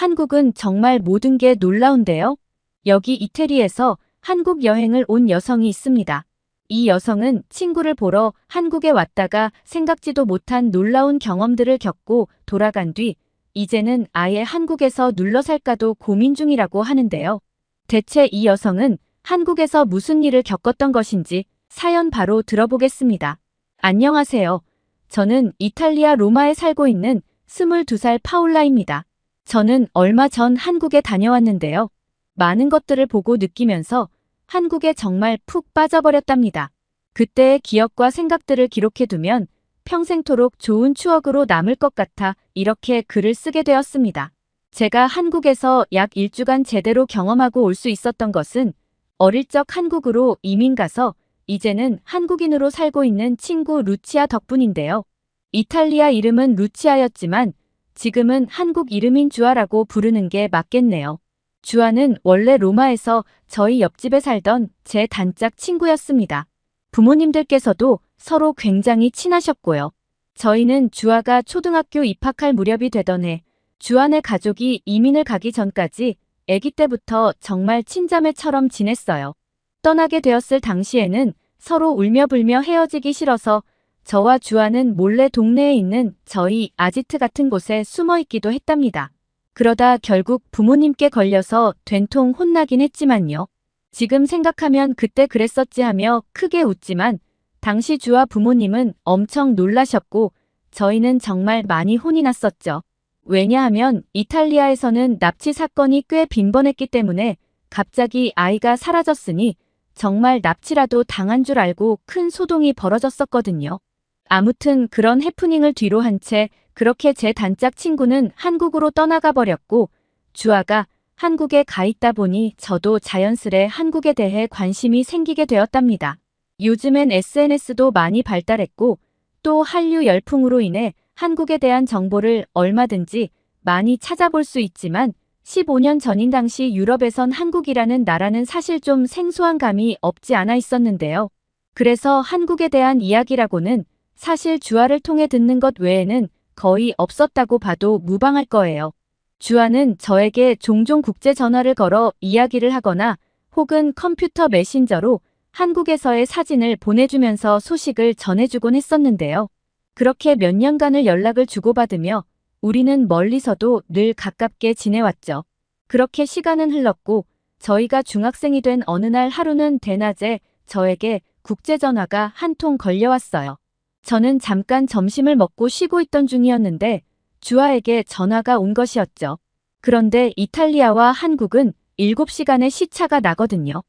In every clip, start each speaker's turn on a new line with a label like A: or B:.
A: 한국은 정말 모든 게 놀라운데요. 여기 이태리에서 한국 여행을 온 여성이 있습니다. 이 여성은 친구를 보러 한국에 왔다가 생각지도 못한 놀라운 경험들을 겪고 돌아간 뒤 이제는 아예 한국에서 눌러 살까도 고민 중이라고 하는데요. 대체 이 여성은 한국에서 무슨 일을 겪었던 것인지 사연 바로 들어보겠습니다. 안녕하세요. 저는 이탈리아 로마에 살고 있는 22살 파울라입니다. 저는 얼마 전 한국에 다녀왔는데요. 많은 것들을 보고 느끼면서 한국에 정말 푹 빠져버렸답니다. 그때의 기억과 생각들을 기록해두면 평생토록 좋은 추억으로 남을 것 같아 이렇게 글을 쓰게 되었습니다. 제가 한국에서 약 1주간 제대로 경험하고 올 수 있었던 것은 어릴 적 한국으로 이민 가서 이제는 한국인으로 살고 있는 친구 루치아 덕분인데요. 이탈리아 이름은 루치아였지만 지금은 한국 이름인 주아라고 부르는 게 맞겠네요. 주아는 원래 로마에서 저희 옆집에 살던 제 단짝 친구였습니다. 부모님들께서도 서로 굉장히 친하셨고요. 저희는 주아가 초등학교 입학할 무렵이 되던 해 주아네 가족이 이민을 가기 전까지 아기 때부터 정말 친자매처럼 지냈어요. 떠나게 되었을 당시에는 서로 울며불며 헤어지기 싫어서 저와 주아는 몰래 동네에 있는 저희 아지트 같은 곳에 숨어 있기도 했답니다. 그러다 결국 부모님께 걸려서 된통 혼나긴 했지만요. 지금 생각하면 그때 그랬었지 하며 크게 웃지만 당시 주아 부모님은 엄청 놀라셨고 저희는 정말 많이 혼이 났었죠. 왜냐하면 이탈리아에서는 납치 사건이 꽤 빈번했기 때문에 갑자기 아이가 사라졌으니 정말 납치라도 당한 줄 알고 큰 소동이 벌어졌었거든요. 아무튼 그런 해프닝을 뒤로 한 채 그렇게 제 단짝 친구는 한국으로 떠나가 버렸고 주아가 한국에 가 있다 보니 저도 자연스레 한국에 대해 관심이 생기게 되었답니다. 요즘엔 SNS도 많이 발달했고 또 한류 열풍으로 인해 한국에 대한 정보를 얼마든지 많이 찾아볼 수 있지만 15년 전인 당시 유럽에선 한국이라는 나라는 사실 좀 생소한 감이 없지 않아 있었는데요. 그래서 한국에 대한 이야기라고는 사실 주아를 통해 듣는 것 외에는 거의 없었다고 봐도 무방할 거예요. 주아는 저에게 종종 국제 전화를 걸어 이야기를 하거나 혹은 컴퓨터 메신저로 한국에서의 사진을 보내주면서 소식을 전해주곤 했었는데요. 그렇게 몇 년간을 연락을 주고받으며 우리는 멀리서도 늘 가깝게 지내왔죠. 그렇게 시간은 흘렀고 저희가 중학생이 된 어느 날 하루는 대낮에 저에게 국제전화가 한 통 걸려왔어요. 저는 잠깐 점심을 먹고 쉬고 있던 중이었는데 주아에게 전화가 온 것이었죠. 그런데 이탈리아와 한국은 7시간의 시차가 나거든요.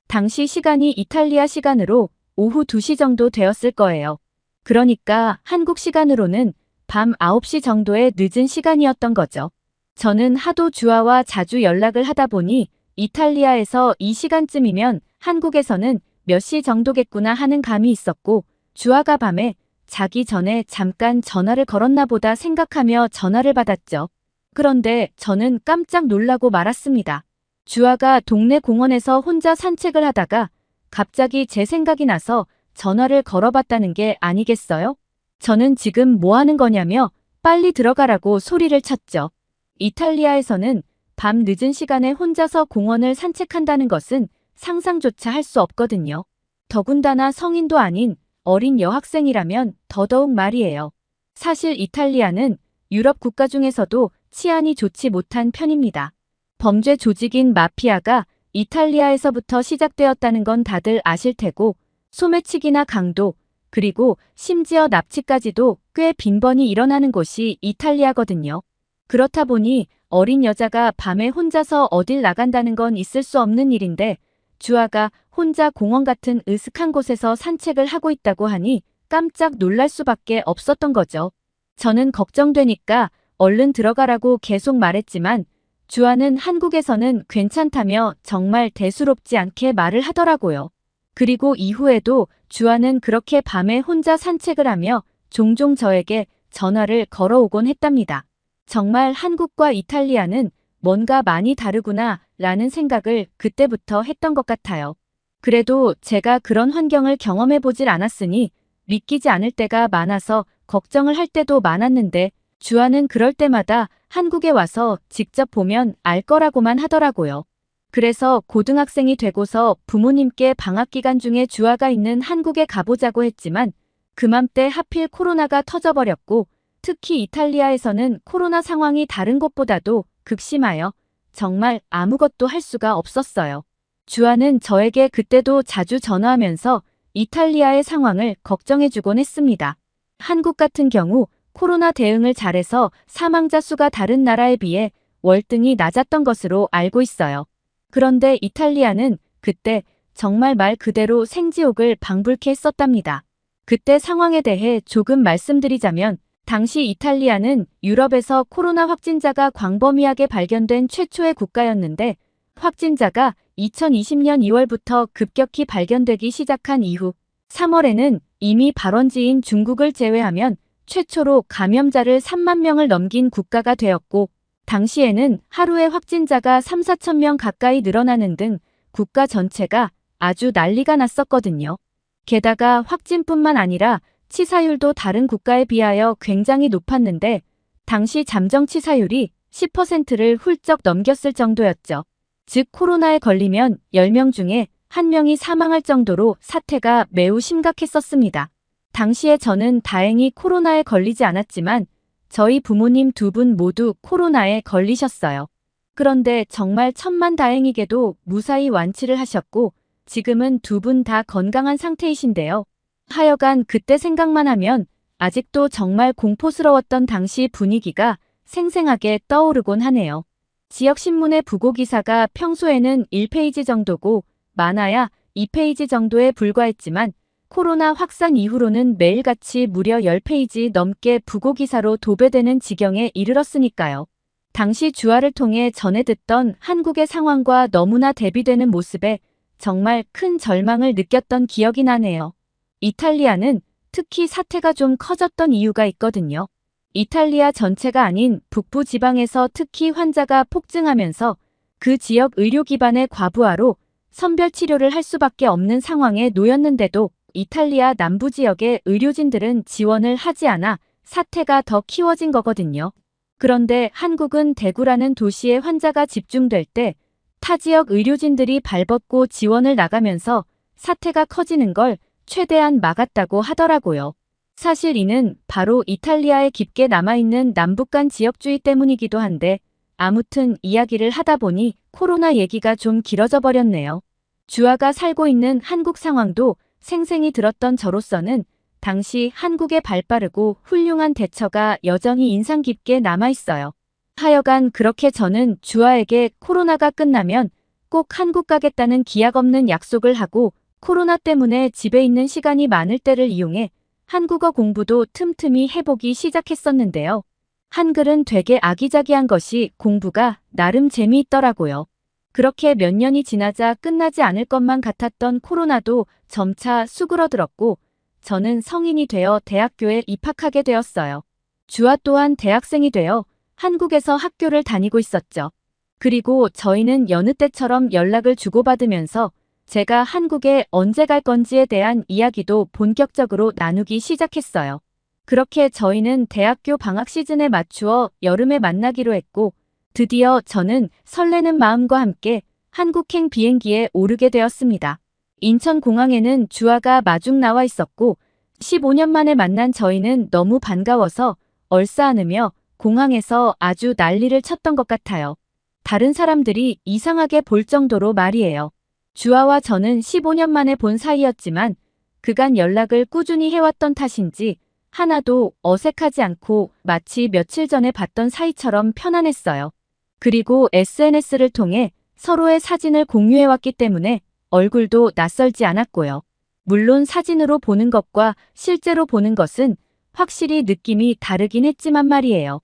A: 당시 시간이 이탈리아 시간으로 오후 2시 정도 되었을 거예요. 그러니까 한국 시간으로는 밤 9시 정도의 늦은 시간이었던 거죠. 저는 하도 주아와 자주 연락을 하다 보니 이탈리아에서 이 시간쯤이면 한국에서는 몇 시 정도겠구나 하는 감이 있었고 주아가 밤에 자기 전에 잠깐 전화를 걸었나 보다 생각하며 전화를 받았죠. 그런데 저는 깜짝 놀라고 말았습니다. 주아가 동네 공원에서 혼자 산책을 하다가 갑자기 제 생각이 나서 전화를 걸어봤다는 게 아니겠어요? 저는 지금 뭐 하는 거냐며 빨리 들어가라고 소리를 쳤죠. 이탈리아에서는 밤 늦은 시간에 혼자서 공원을 산책한다는 것은 상상조차 할 수 없거든요. 더군다나 성인도 아닌 어린 여학생이라면 더더욱 말이에요. 사실 이탈리아는 유럽 국가 중에서도 치안이 좋지 못한 편입니다. 범죄 조직인 마피아가 이탈리아에서부터 시작되었다는 건 다들 아실 테고 소매치기나 강도, 그리고 심지어 납치까지도 꽤 빈번히 일어나는 곳이 이탈리아거든요. 그렇다 보니 어린 여자가 밤에 혼자서 어딜 나간다는 건 있을 수 없는 일인데 주아가 혼자 공원 같은 으슥한 곳에서 산책을 하고 있다고 하니 깜짝 놀랄 수밖에 없었던 거죠. 저는 걱정되니까 얼른 들어가라고 계속 말했지만 주아는 한국에서는 괜찮다며 정말 대수롭지 않게 말을 하더라고요. 그리고 이후에도 주아는 그렇게 밤에 혼자 산책을 하며 종종 저에게 전화를 걸어오곤 했답니다. 정말 한국과 이탈리아는 뭔가 많이 다르구나 라는 생각을 그때부터 했던 것 같아요. 그래도 제가 그런 환경을 경험해 보질 않았으니 믿기지 않을 때가 많아서 걱정을 할 때도 많았는데 주아는 그럴 때마다 한국에 와서 직접 보면 알 거라고만 하더라고요. 그래서 고등학생이 되고서 부모님께 방학 기간 중에 주아가 있는 한국에 가보자고 했지만 그맘때 하필 코로나가 터져버렸고 특히 이탈리아에서는 코로나 상황이 다른 곳보다도 극심하여 정말 아무것도 할 수가 없었어요. 주아는 저에게 그때도 자주 전화하면서 이탈리아의 상황을 걱정해주곤 했습니다. 한국 같은 경우 코로나 대응을 잘해서 사망자 수가 다른 나라에 비해 월등히 낮았던 것으로 알고 있어요. 그런데 이탈리아는 그때 정말 말 그대로 생지옥을 방불케 했었답니다. 그때 상황에 대해 조금 말씀드리자면 당시 이탈리아는 유럽에서 코로나 확진자가 광범위하게 발견된 최초의 국가였는데 확진자가 2020년 2월부터 급격히 발견되기 시작한 이후 3월에는 이미 발원지인 중국을 제외하면 최초로 감염자를 3만 명을 넘긴 국가가 되었고 당시에는 하루에 확진자가 3, 4천 명 가까이 늘어나는 등 국가 전체가 아주 난리가 났었거든요. 게다가 확진뿐만 아니라 치사율도 다른 국가에 비하여 굉장히 높았는데 당시 잠정 치사율이 10%를 훌쩍 넘겼을 정도였죠. 즉 코로나에 걸리면 10명 중에 1명이 사망할 정도로 사태가 매우 심각했었습니다. 당시에 저는 다행히 코로나에 걸리지 않았지만 저희 부모님 두 분 모두 코로나에 걸리셨어요. 그런데 정말 천만다행히게도 무사히 완치를 하셨고 지금은 두 분 다 건강한 상태이신데요. 하여간 그때 생각만 하면 아직도 정말 공포스러웠던 당시 분위기가 생생하게 떠오르곤 하네요. 지역신문의 부고기사가 평소에는 1페이지 정도고 많아야 2페이지 정도에 불과했지만 코로나 확산 이후로는 매일같이 무려 10페이지 넘게 부고기사로 도배되는 지경에 이르렀으니까요. 당시 주아를 통해 전해 듣던 한국의 상황과 너무나 대비되는 모습에 정말 큰 절망을 느꼈던 기억이 나네요. 이탈리아는 특히 사태가 좀 커졌던 이유가 있거든요. 이탈리아 전체가 아닌 북부 지방에서 특히 환자가 폭증하면서 그 지역 의료 기반의 과부하로 선별 치료를 할 수밖에 없는 상황에 놓였는데도 이탈리아 남부 지역의 의료진들은 지원을 하지 않아 사태가 더 키워진 거거든요. 그런데 한국은 대구라는 도시에 환자가 집중될 때 타 지역 의료진들이 발벗고 지원을 나가면서 사태가 커지는 걸 최대한 막았다고 하더라고요. 사실 이는 바로 이탈리아에 깊게 남아있는 남북간 지역주의 때문이기도 한데 아무튼 이야기를 하다 보니 코로나 얘기가 좀 길어져 버렸네요. 주아가 살고 있는 한국 상황도 생생히 들었던 저로서는 당시 한국의 발빠르고 훌륭한 대처가 여전히 인상 깊게 남아있어요. 하여간 그렇게 저는 주아에게 코로나가 끝나면 꼭 한국 가겠다는 기약 없는 약속을 하고 코로나 때문에 집에 있는 시간이 많을 때를 이용해 한국어 공부도 틈틈이 해보기 시작했었는데요. 한글은 되게 아기자기한 것이 공부가 나름 재미있더라고요. 그렇게 몇 년이 지나자 끝나지 않을 것만 같았던 코로나도 점차 수그러들었고 저는 성인이 되어 대학교에 입학하게 되었어요. 주아 또한 대학생이 되어 한국에서 학교를 다니고 있었죠. 그리고 저희는 여느 때처럼 연락을 주고받으면서 제가 한국에 언제 갈 건지에 대한 이야기도 본격적으로 나누기 시작했어요. 그렇게 저희는 대학교 방학 시즌에 맞추어 여름에 만나기로 했고 드디어 저는 설레는 마음과 함께 한국행 비행기에 오르게 되었습니다. 인천공항에는 주아가 마중 나와 있었고 15년 만에 만난 저희는 너무 반가워서 얼싸안으며 공항에서 아주 난리를 쳤던 것 같아요. 다른 사람들이 이상하게 볼 정도로 말이에요. 주아와 저는 15년 만에 본 사이였지만 그간 연락을 꾸준히 해왔던 탓인지 하나도 어색하지 않고 마치 며칠 전에 봤던 사이처럼 편안했어요. 그리고 SNS를 통해 서로의 사진을 공유해왔기 때문에 얼굴도 낯설지 않았고요. 물론 사진으로 보는 것과 실제로 보는 것은 확실히 느낌이 다르긴 했지만 말이에요.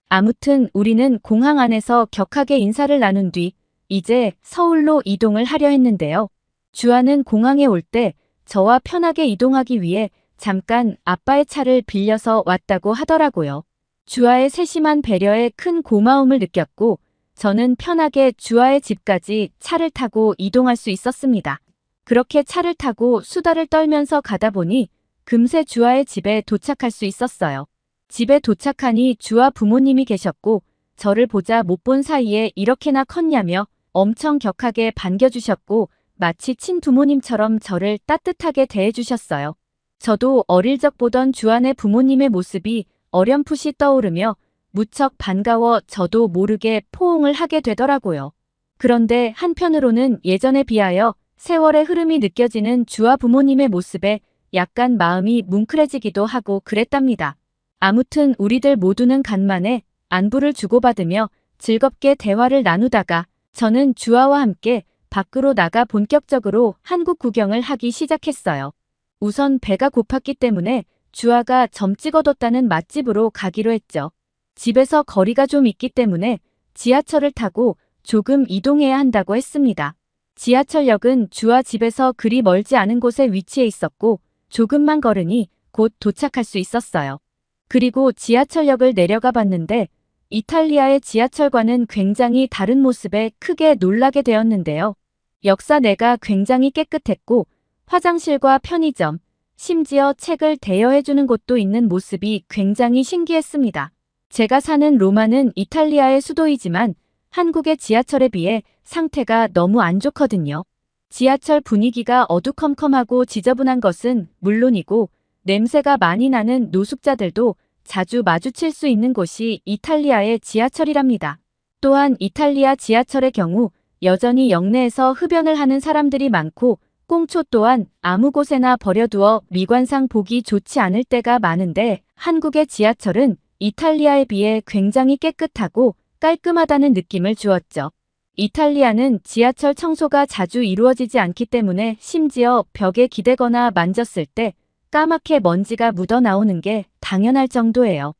A: 아무튼 우리는 공항 안에서 격하게 인사를 나눈 뒤 이제 서울로 이동을 하려 했는데요. 주아는 공항에 올 때 저와 편하게 이동하기 위해 잠깐 아빠의 차를 빌려서 왔다고 하더라고요. 주아의 세심한 배려에 큰 고마움을 느꼈고 저는 편하게 주아의 집까지 차를 타고 이동할 수 있었습니다. 그렇게 차를 타고 수다를 떨면서 가다 보니 금세 주아의 집에 도착할 수 있었어요. 집에 도착하니 주와 부모님이 계셨고 저를 보자 못 본 사이에 이렇게나 컸냐며 엄청 격하게 반겨주셨고 마치 친부모님처럼 저를 따뜻하게 대해주셨어요. 저도 어릴 적 보던 주안의 부모님의 모습이 어렴풋이 떠오르며 무척 반가워 저도 모르게 포옹을 하게 되더라고요. 그런데 한편으로는 예전에 비하여 세월의 흐름이 느껴지는 주와 부모님의 모습에 약간 마음이 뭉클해지기도 하고 그랬답니다. 아무튼 우리들 모두는 간만에 안부를 주고받으며 즐겁게 대화를 나누다가 저는 주아와 함께 밖으로 나가 본격적으로 한국 구경을 하기 시작했어요. 우선 배가 고팠기 때문에 주아가 점 찍어뒀다는 맛집으로 가기로 했죠. 집에서 거리가 좀 있기 때문에 지하철을 타고 조금 이동해야 한다고 했습니다. 지하철역은 주아 집에서 그리 멀지 않은 곳에 위치해 있었고 조금만 걸으니 곧 도착할 수 있었어요. 그리고 지하철역을 내려가 봤는데 이탈리아의 지하철과는 굉장히 다른 모습에 크게 놀라게 되었는데요. 역사 내가 굉장히 깨끗했고 화장실과 편의점, 심지어 책을 대여해주는 곳도 있는 모습이 굉장히 신기했습니다. 제가 사는 로마는 이탈리아의 수도이지만 한국의 지하철에 비해 상태가 너무 안 좋거든요. 지하철 분위기가 어두컴컴하고 지저분한 것은 물론이고 냄새가 많이 나는 노숙자들도 자주 마주칠 수 있는 곳이 이탈리아의 지하철이랍니다. 또한 이탈리아 지하철의 경우 여전히 역내에서 흡연을 하는 사람들이 많고 꽁초 또한 아무 곳에나 버려두어 미관상 보기 좋지 않을 때가 많은데 한국의 지하철은 이탈리아에 비해 굉장히 깨끗하고 깔끔하다는 느낌을 주었죠. 이탈리아는 지하철 청소가 자주 이루어지지 않기 때문에 심지어 벽에 기대거나 만졌을 때 까맣게 먼지가 묻어나오는 게 당연할 정도예요.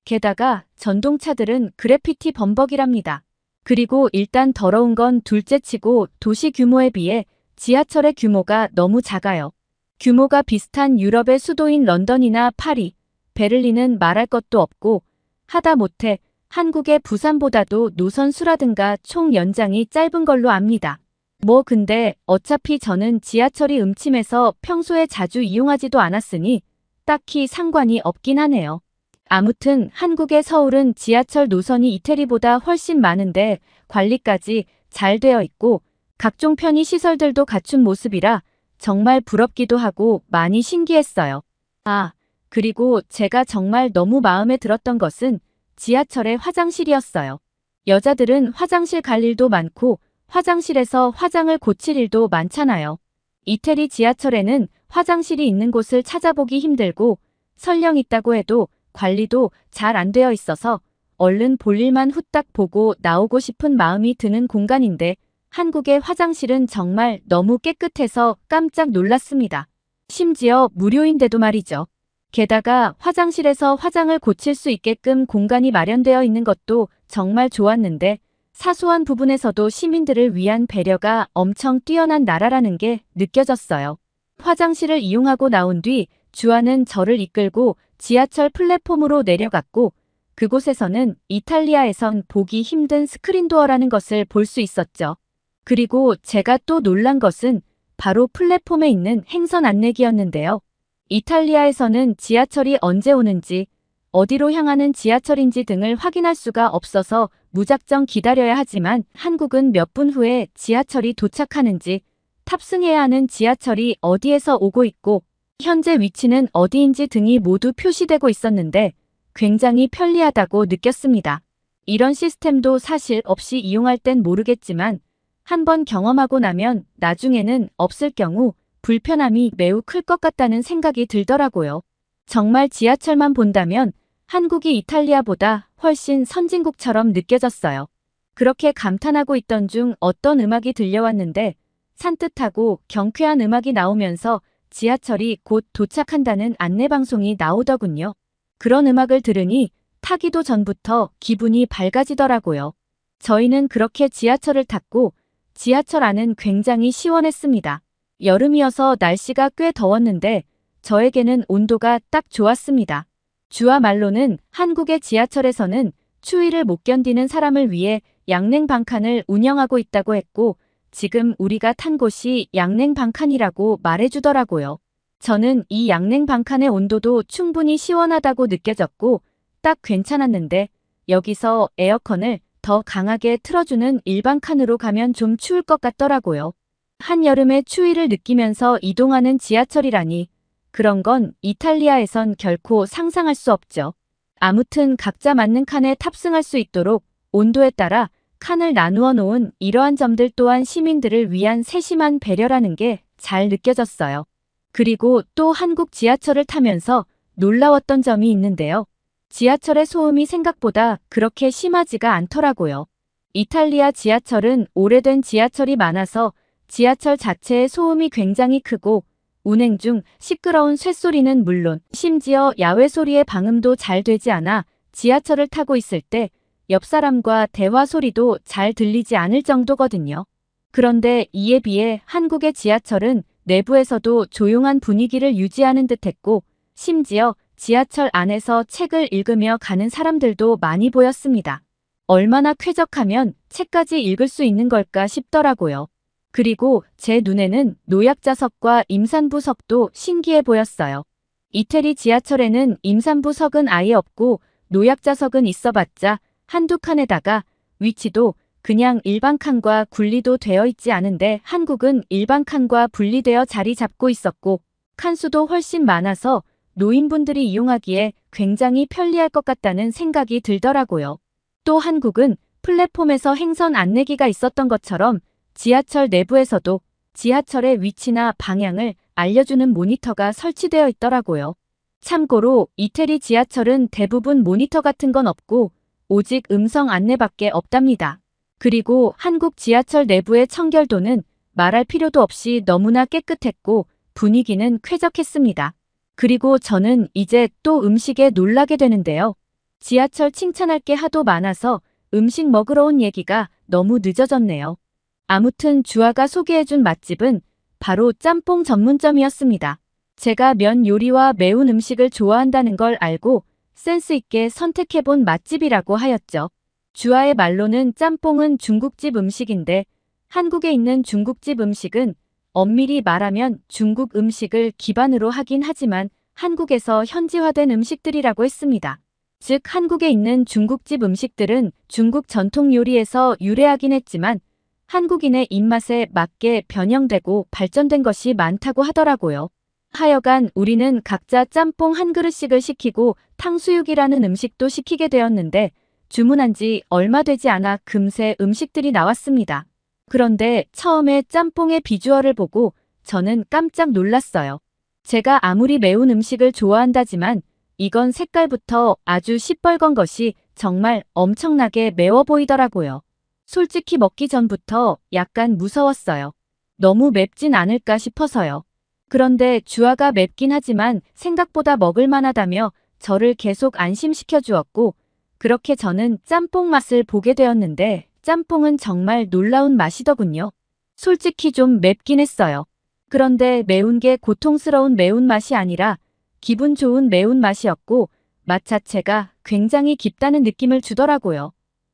A: 게다가 전동차들은 그래피티 범벅이랍니다. 그리고 일단 더러운 건 둘째치고 도시 규모에 비해 지하철의 규모가 너무 작아요. 규모가 비슷한 유럽의 수도인 런던이나 파리, 베를린은 말할 것도 없고 하다못해 한국의 부산보다도 노선 수라든가 총 연장이 짧은 걸로 압니다. 뭐 근데 어차피 저는 지하철이 음침해서 평소에 자주 이용하지도 않았으니 딱히 상관이 없긴 하네요. 아무튼 한국의 서울은 지하철 노선이 이태리보다 훨씬 많은데 관리까지 잘 되어 있고 각종 편의 시설들도 갖춘 모습이라 정말 부럽기도 하고 많이 신기했어요. 아, 그리고 제가 정말 너무 마음에 들었던 것은 지하철의 화장실이었어요. 여자들은 화장실 갈 일도 많고 화장실에서 화장을 고칠 일도 많잖아요. 이태리 지하철에는 화장실이 있는 곳을 찾아보기 힘들고 설령 있다고 해도 관리도 잘 안 되어 있어서 얼른 볼일만 후딱 보고 나오고 싶은 마음이 드는 공간인데 한국의 화장실은 정말 너무 깨끗해서 깜짝 놀랐습니다. 심지어 무료인데도 말이죠. 게다가 화장실에서 화장을 고칠 수 있게끔 공간이 마련되어 있는 것도 정말 좋았는데 사소한 부분에서도 시민들을 위한 배려가 엄청 뛰어난 나라라는 게 느껴졌어요. 화장실을 이용하고 나온 뒤 주아는 저를 이끌고 지하철 플랫폼으로 내려갔고 그곳에서는 이탈리아에선 보기 힘든 스크린도어라는 것을 볼 수 있었죠. 그리고 제가 또 놀란 것은 바로 플랫폼에 있는 행선 안내기였는데요. 이탈리아에서는 지하철이 언제 오는지, 어디로 향하는 지하철인지 등을 확인할 수가 없어서 무작정 기다려야 하지만 한국은 몇 분 후에 지하철이 도착하는지, 탑승해야 하는 지하철이 어디에서 오고 있고, 현재 위치는 어디인지 등이 모두 표시되고 있었는데 굉장히 편리하다고 느꼈습니다. 이런 시스템도 사실 없이 이용할 땐 모르겠지만 한번 경험하고 나면 나중에는 없을 경우 불편함이 매우 클 것 같다는 생각이 들더라고요. 정말 지하철만 본다면 한국이 이탈리아보다 훨씬 선진국처럼 느껴졌어요. 그렇게 감탄하고 있던 중 어떤 음악이 들려왔는데 산뜻하고 경쾌한 음악이 나오면서 지하철이 곧 도착한다는 안내방송이 나오더군요. 그런 음악을 들으니 타기도 전부터 기분이 밝아지더라고요. 저희는 그렇게 지하철을 탔고 지하철 안은 굉장히 시원했습니다. 여름이어서 날씨가 꽤 더웠는데 저에게는 온도가 딱 좋았습니다. 주아 말로는 한국의 지하철에서는 추위를 못 견디는 사람을 위해 양냉방칸을 운영하고 있다고 했고 지금 우리가 탄 곳이 양냉방칸이라고 말해주더라고요. 저는 이 양냉방칸의 온도도 충분히 시원하다고 느껴졌고 딱 괜찮았는데 여기서 에어컨을 더 강하게 틀어주는 일반 칸으로 가면 좀 추울 것 같더라고요. 한여름의 추위를 느끼면서 이동하는 지하철이라니 그런 건 이탈리아에선 결코 상상할 수 없죠. 아무튼 각자 맞는 칸에 탑승할 수 있도록 온도에 따라 칸을 나누어 놓은 이러한 점들 또한 시민들을 위한 세심한 배려라는 게 잘 느껴졌어요. 그리고 또 한국 지하철을 타면서 놀라웠던 점이 있는데요. 지하철의 소음이 생각보다 그렇게 심하지가 않더라고요. 이탈리아 지하철은 오래된 지하철이 많아서 지하철 자체의 소음이 굉장히 크고 운행 중 시끄러운 쇳소리는 물론 심지어 야외 소리의 방음도 잘 되지 않아 지하철을 타고 있을 때 옆 사람과 대화 소리도 잘 들리지 않을 정도거든요. 그런데 이에 비해 한국의 지하철은 내부에서도 조용한 분위기를 유지하는 듯했고 심지어 지하철 안에서 책을 읽으며 가는 사람들도 많이 보였습니다. 얼마나 쾌적하면 책까지 읽을 수 있는 걸까 싶더라고요. 그리고 제 눈에는 노약자석과 임산부석도 신기해 보였어요. 이태리 지하철에는 임산부석은 아예 없고 노약자석은 있어봤자 한두 칸에다가 위치도 그냥 일반 칸과 분리도 되어 있지 않은데 한국은 일반 칸과 분리되어 자리 잡고 있었고 칸수도 훨씬 많아서 노인분들이 이용하기에 굉장히 편리할 것 같다는 생각이 들더라고요. 또 한국은 플랫폼에서 행선 안내기가 있었던 것처럼 지하철 내부에서도 지하철의 위치나 방향을 알려주는 모니터가 설치되어 있더라고요. 참고로 이태리 지하철은 대부분 모니터 같은 건 없고 오직 음성 안내밖에 없답니다. 그리고 한국 지하철 내부의 청결도는 말할 필요도 없이 너무나 깨끗했고 분위기는 쾌적했습니다. 그리고 저는 이제 또 음식에 놀라게 되는데요. 지하철 칭찬할 게 하도 많아서 음식 먹으러 온 얘기가 너무 늦어졌네요. 아무튼 주아가 소개해준 맛집은 바로 짬뽕 전문점이었습니다. 제가 면 요리와 매운 음식을 좋아한다는 걸 알고 센스 있게 선택해본 맛집이라고 하였죠. 주아의 말로는 짬뽕은 중국집 음식인데 한국에 있는 중국집 음식은 엄밀히 말하면 중국 음식을 기반으로 하긴 하지만 한국에서 현지화된 음식들이라고 했습니다. 즉 한국에 있는 중국집 음식들은 중국 전통 요리에서 유래하긴 했지만 한국인의 입맛에 맞게 변형되고 발전된 것이 많다고 하더라고요. 하여간 우리는 각자 짬뽕 한 그릇씩을 시키고 탕수육이라는 음식도 시키게 되었는데 주문한 지 얼마 되지 않아 금세 음식들이 나왔습니다. 그런데 처음에 짬뽕의 비주얼을 보고 저는 깜짝 놀랐어요. 제가 아무리 매운 음식을 좋아한다지만 이건 색깔부터 아주 시뻘건 것이 정말 엄청나게 매워 보이더라고요. 솔직히 먹기 전부터 약간 무서웠어요. 너무 맵진 않을까 싶어서요. 그런데 주아가 맵긴 하지만 생각보다 먹을 만하다며 저를 계속 안심시켜 주었고 그렇게 저는 짬뽕 맛을 보게 되었는데 짬뽕은 정말 놀라운 맛이더군요. 솔직히 좀 맵긴 했어요. 그런데 매운 게 고통스러운 매운맛이 아니라 기분 좋은 매운맛이었고 맛 자체가 굉장히 깊다는 느낌을 주더라고요.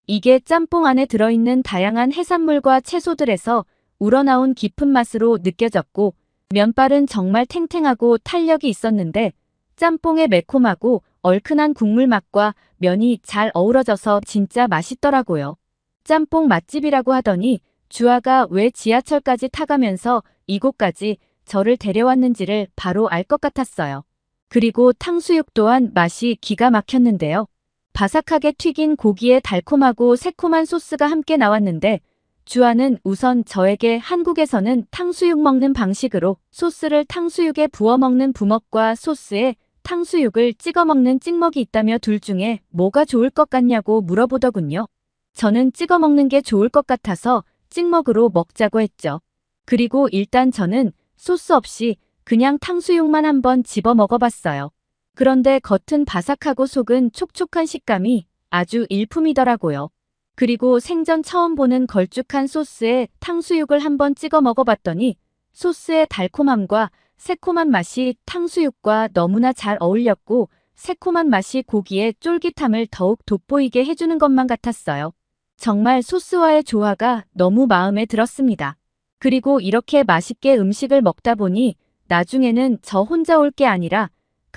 A: 이게 짬뽕 안에 들어있는 다양한 해산물과 채소들에서 우러나온 깊은 맛으로 느껴졌고 면발은 정말 탱탱하고 탄력이 있었는데 짬뽕의 매콤하고 얼큰한 국물 맛과 면이 잘 어우러져서 진짜 맛있더라고요. 짬뽕 맛집이라고 하더니 주아가 왜 지하철까지 타가면서 이곳까지 저를 데려왔는지를 바로 알 것 같았어요. 그리고 탕수육 또한 맛이 기가 막혔는데요. 바삭하게 튀긴 고기에 달콤하고 새콤한 소스가 함께 나왔는데 주아는 우선 저에게 한국에서는 탕수육 먹는 방식으로 소스를 탕수육에 부어 먹는 부먹과 소스에 탕수육을 찍어 먹는 찍먹이 있다며 둘 중에 뭐가 좋을 것 같냐고 물어보더군요. 저는 찍어 먹는 게 좋을 것 같아서 찍먹으로 먹자고 했죠. 그리고 일단 저는 소스 없이 그냥 탕수육만 한번 집어 먹어봤어요. 그런데 겉은 바삭하고 속은 촉촉한 식감이 아주 일품이더라고요. 그리고 생전 처음 보는 걸쭉한 소스에 탕수육을 한번 찍어 먹어봤더니 소스의 달콤함과 새콤한 맛이 탕수육과 너무나 잘 어울렸고 새콤한 맛이 고기의 쫄깃함을 더욱 돋보이게 해주는 것만 같았어요. 정말 소스와의 조화가 너무 마음에 들었습니다. 그리고 이렇게 맛있게 음식을 먹다 보니 나중에는 저 혼자 올 게 아니라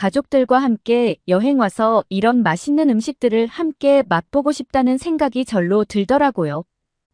A: 가족들과 함께 여행 와서 이런 맛있는 음식들을 함께 맛보고 싶다는 생각이 절로 들더라고요.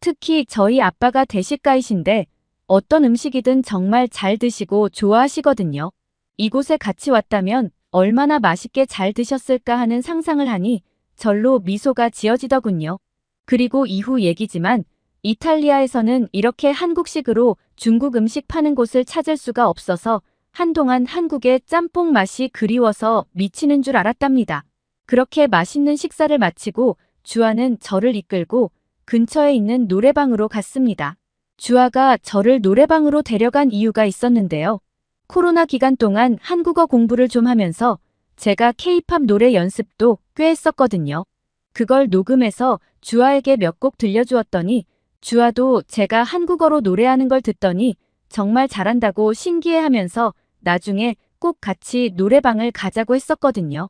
A: 특히 저희 아빠가 대식가이신데 어떤 음식이든 정말 잘 드시고 좋아하시거든요. 이곳에 같이 왔다면 얼마나 맛있게 잘 드셨을까 하는 상상을 하니 절로 미소가 지어지더군요. 그리고 이후 얘기지만 이탈리아에서는 이렇게 한국식으로 중국 음식 파는 곳을 찾을 수가 없어서 한동안 한국의 짬뽕 맛이 그리워서 미치는 줄 알았답니다. 그렇게 맛있는 식사를 마치고 주아는 저를 이끌고 근처에 있는 노래방으로 갔습니다. 주아가 저를 노래방으로 데려간 이유가 있었는데요. 코로나 기간 동안 한국어 공부를 좀 하면서 제가 K-팝 노래 연습도 꽤 했었거든요. 그걸 녹음해서 주아에게 몇 곡 들려주었더니 주아도 제가 한국어로 노래하는 걸 듣더니 정말 잘한다고 신기해하면서 나중에 꼭 같이 노래방을 가자고 했었거든요.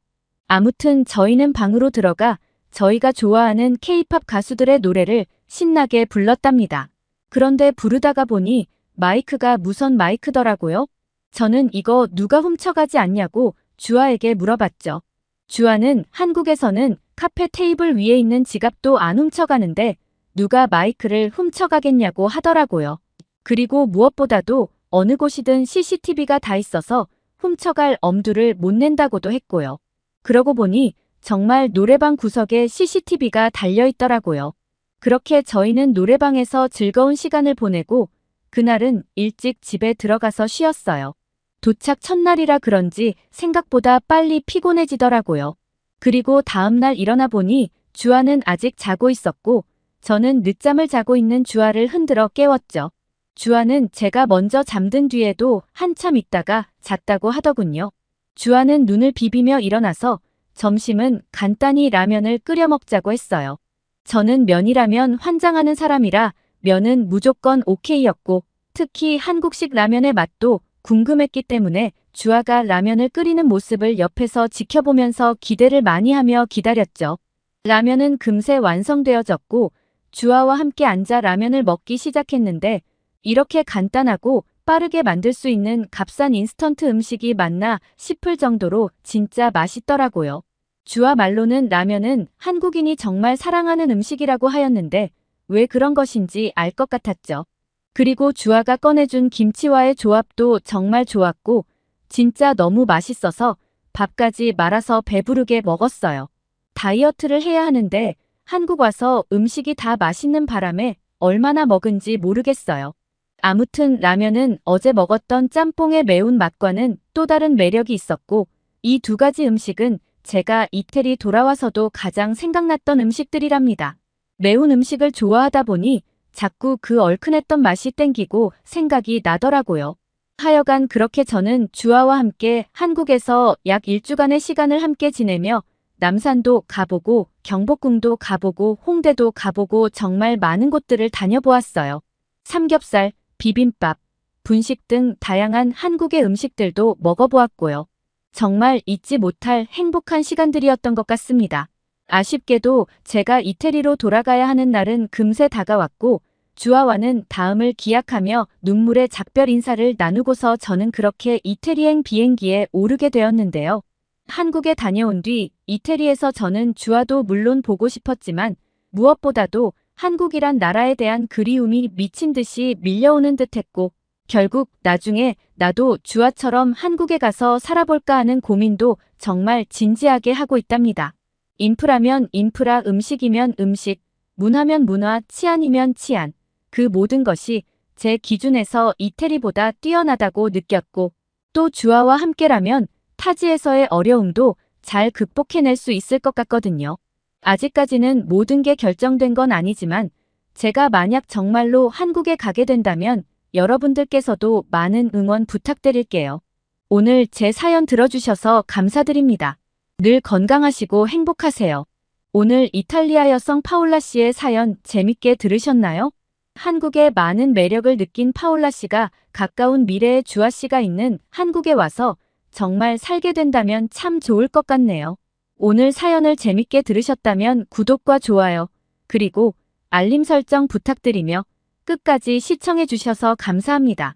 A: 아무튼 저희는 방으로 들어가 저희가 좋아하는 K-팝 가수들의 노래를 신나게 불렀답니다. 그런데 부르다가 보니 마이크가 무선 마이크더라고요. 저는 이거 누가 훔쳐가지 않냐고 주아에게 물어봤죠. 주아는 한국에서는 카페 테이블 위에 있는 지갑도 안 훔쳐가는데 누가 마이크를 훔쳐가겠냐고 하더라고요. 그리고 무엇보다도 어느 곳이든 CCTV가 다 있어서 훔쳐갈 엄두를 못 낸다고도 했고요. 그러고 보니 정말 노래방 구석에 CCTV가 달려 있더라고요. 그렇게 저희는 노래방에서 즐거운 시간을 보내고 그날은 일찍 집에 들어가서 쉬었어요. 도착 첫날이라 그런지 생각보다 빨리 피곤해지더라고요. 그리고 다음날 일어나 보니 주아는 아직 자고 있었고 저는 늦잠을 자고 있는 주아를 흔들어 깨웠죠. 주아는 제가 먼저 잠든 뒤에도 한참 있다가 잤다고 하더군요. 주아는 눈을 비비며 일어나서 점심은 간단히 라면을 끓여 먹자고 했어요. 저는 면이라면 환장하는 사람이라 면은 무조건 오케이였고 특히 한국식 라면의 맛도 궁금했기 때문에 주아가 라면을 끓이는 모습을 옆에서 지켜보면서 기대를 많이 하며 기다렸죠. 라면은 금세 완성되어졌고 주아와 함께 앉아 라면을 먹기 시작했는데 이렇게 간단하고 빠르게 만들 수 있는 값싼 인스턴트 음식이 맞나 싶을 정도로 진짜 맛있더라고요. 주아 말로는 라면은 한국인이 정말 사랑하는 음식이라고 하였는데 왜 그런 것인지 알 것 같았죠. 그리고 주아가 꺼내준 김치와의 조합도 정말 좋았고 진짜 너무 맛있어서 밥까지 말아서 배부르게 먹었어요. 다이어트를 해야 하는데 한국 와서 음식이 다 맛있는 바람에 얼마나 먹은지 모르겠어요. 아무튼 라면은 어제 먹었던 짬뽕의 매운 맛과는 또 다른 매력이 있었고 이 두 가지 음식은 제가 이태리 돌아와서도 가장 생각났던 음식들이랍니다. 매운 음식을 좋아하다 보니 자꾸 그 얼큰했던 맛이 땡기고 생각이 나더라고요. 하여간 그렇게 저는 주아와 함께 한국에서 약 1주간의 시간을 함께 지내며 남산도 가보고 경복궁도 가보고 홍대도 가보고 정말 많은 곳들을 다녀보았어요. 삼겹살, 비빔밥, 분식 등 다양한 한국의 음식들도 먹어보았고요. 정말 잊지 못할 행복한 시간들이었던 것 같습니다. 아쉽게도 제가 이태리로 돌아가야 하는 날은 금세 다가왔고 주아와는 다음을 기약하며 눈물의 작별 인사를 나누고서 저는 그렇게 이태리행 비행기에 오르게 되었는데요. 한국에 다녀온 뒤 이태리에서 저는 주아도 물론 보고 싶었지만 무엇보다도 한국이란 나라에 대한 그리움이 미친 듯이 밀려오는 듯했고 결국 나중에 나도 주아처럼 한국에 가서 살아볼까 하는 고민도 정말 진지하게 하고 있답니다. 인프라면 인프라, 음식이면 음식, 문화면 문화, 치안이면 치안. 그 모든 것이 제 기준에서 이태리보다 뛰어나다고 느꼈고 또 주아와 함께라면 타지에서의 어려움도 잘 극복해낼 수 있을 것 같거든요. 아직까지는 모든 게 결정된 건 아니지만 제가 만약 정말로 한국에 가게 된다면 여러분들께서도 많은 응원 부탁드릴게요. 오늘 제 사연 들어주셔서 감사드립니다. 늘 건강하시고 행복하세요. 오늘 이탈리아 여성 파올라 씨의 사연 재밌게 들으셨나요? 한국의 많은 매력을 느낀 파올라 씨가 가까운 미래에 주아 씨가 있는 한국에 와서 정말 살게 된다면 참 좋을 것 같네요. 오늘 사연을 재밌게 들으셨다면 구독과 좋아요, 그리고 알림 설정 부탁드리며 끝까지 시청해 주셔서 감사합니다.